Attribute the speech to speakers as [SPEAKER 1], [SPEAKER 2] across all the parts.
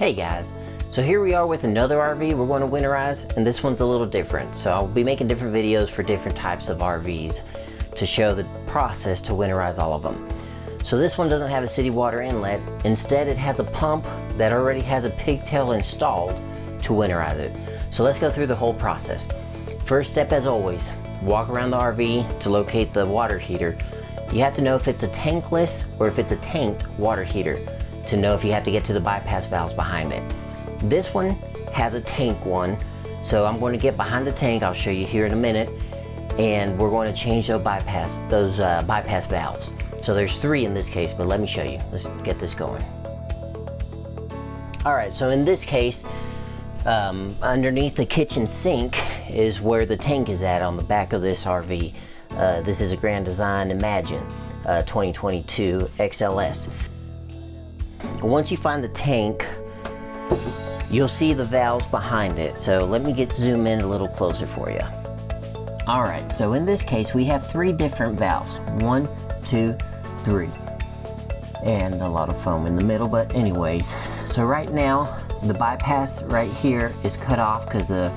[SPEAKER 1] Hey guys, so here we are with another RV we're going to winterize, and this one's a little different. So I'll be making different videos for different types of RVs to show the process to winterize all of them. So this one doesn't have a city water inlet. Instead, it has a pump that already has a pigtail installed to winterize it. So let's go through the whole process. First step, as always, walk around the RV to locate the water heater. You have to know if it's a tankless or if it's a tanked water heater to know if you have to get to the bypass valves behind it. This one has a tank one, so I'm going to get behind the tank. I'll show you here in a minute, and we're going to change those bypass valves. So there's 3 in this case, but let me show you. Let's get this going. All right, so in this case, underneath the kitchen sink is where the tank is at on the back of this RV. This is a Grand Design Imagine 2022 XLS. Once you find the tank, you'll see the valves behind it. So let me zoom in a little closer for you. All right, so in this case, we have 3 different valves. 1, 2, 3. And a lot of foam in the middle, but anyways. So right now, the bypass right here is cut off because the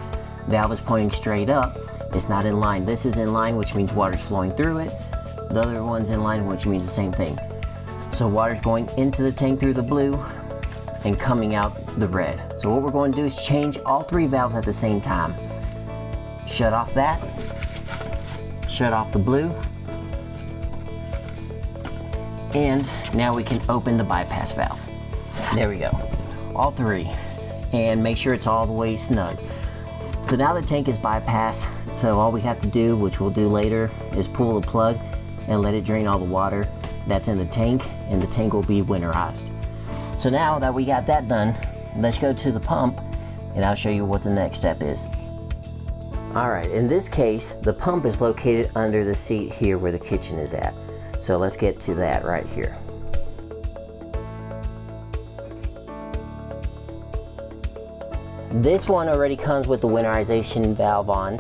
[SPEAKER 1] valve is pointing straight up. It's not in line. This is in line, which means water's flowing through it. The other one's in line, which means the same thing. So water's going into the tank through the blue and coming out the red. So what we're going to do is change all 3 valves at the same time. Shut off that, shut off the blue, and now we can open the bypass valve. There we go, all 3, and make sure it's all the way snug. So now the tank is bypassed, so all we have to do, which we'll do later, is pull the plug and let it drain all the water that's in the tank, and the tank will be winterized. So now that we got that done, let's go to the pump and I'll show you what the next step is. Alright, in this case, the pump is located under the seat here where the kitchen is at. So let's get to that right here. This one already comes with the winterization valve on,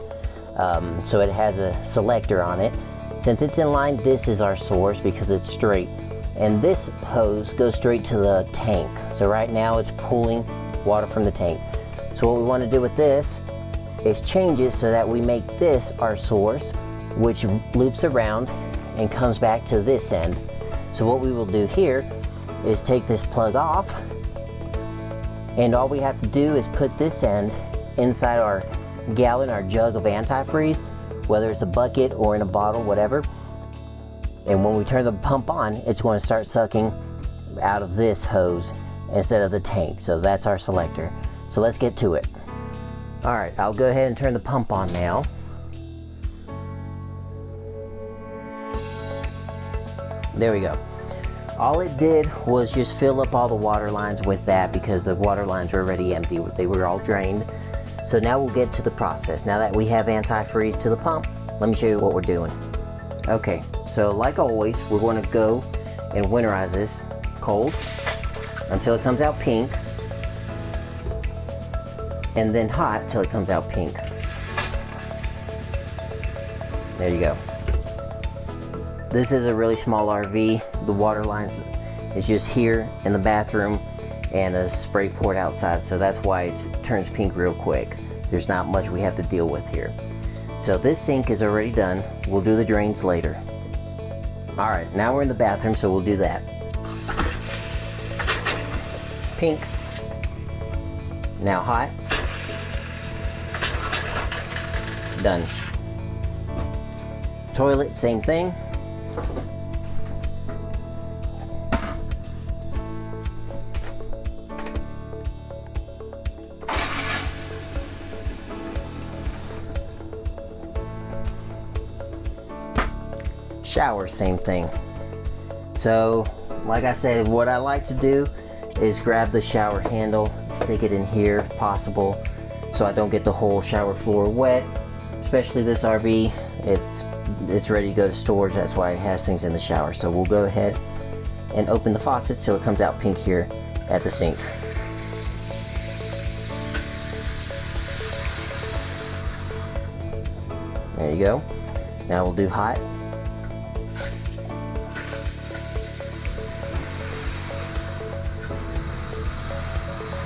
[SPEAKER 1] so it has a selector on it. Since it's in line, this is our source because it's straight. And this hose goes straight to the tank. So right now it's pulling water from the tank. So what we want to do with this is change it so that we make this our source, which loops around and comes back to this end. So what we will do here is take this plug off, and all we have to do is put this end inside our gallon, our jug of antifreeze, whether it's a bucket or in a bottle, whatever. And when we turn the pump on, it's going to start sucking out of this hose instead of the tank. So that's our selector. So let's get to it. All right, I'll go ahead and turn the pump on now. There we go. All it did was just fill up all the water lines with that because the water lines were already empty. They were all drained. So now we'll get to the process. Now that we have antifreeze to the pump, let me show you what we're doing. Okay, so like always, we're going to go and winterize this cold until it comes out pink, and then hot till it comes out pink. There you go. This is a really small RV. The water lines is just here in the bathroom and a spray poured outside, so that's why it turns pink real quick. There's not much we have to deal with here. So this sink is already done. We'll do the drains later. All right, now we're in the bathroom, so we'll do that. Pink. Now hot. Done. Toilet, same thing. Shower, same thing. So like I said, what I like to do is grab the shower handle, stick it in here if possible, so I don't get the whole shower floor wet. Especially this RV, it's ready to go to storage. That's why it has things in the shower. So we'll go ahead and open the faucet so it comes out pink here at the sink. There you go. Now we'll do hot.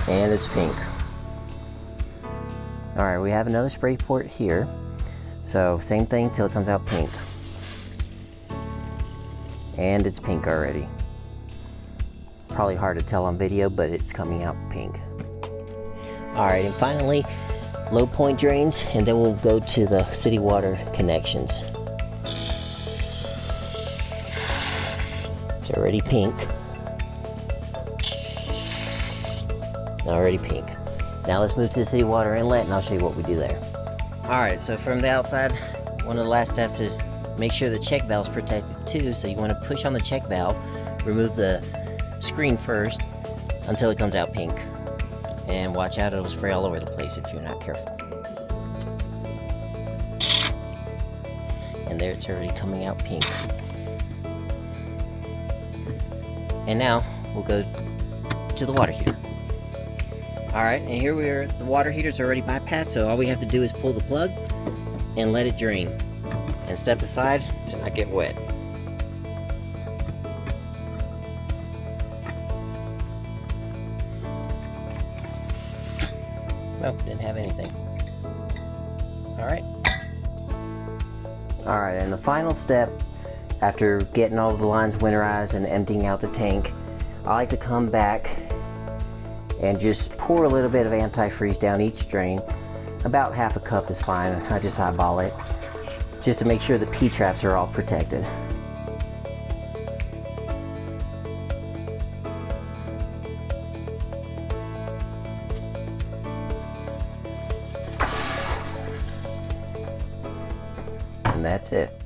[SPEAKER 1] And it's pink. Alright, we have another spray port here. So same thing till it comes out pink. And it's pink already. Probably hard to tell on video, but it's coming out pink. Alright, and finally, low point drains, and then we'll go to the city water connections. It's already pink. Already pink. Now let's move to the city water inlet and I'll show you what we do there. Alright, so from the outside, one of the last steps is make sure the check valve is protected too. So you want to push on the check valve, remove the screen first until it comes out pink. And watch out, it'll spray all over the place if you're not careful. And there, it's already coming out pink. And now we'll go to the water heater. Alright, and here we are, the water heater's already bypassed, so all we have to do is pull the plug and let it drain. And step aside to not get wet. Nope, didn't have anything. Alright. Alright, and the final step, after getting all the lines winterized and emptying out the tank, I like to come back and just pour a little bit of antifreeze down each drain. About half a cup is fine. I just eyeball it, just to make sure the P-traps are all protected. And that's it.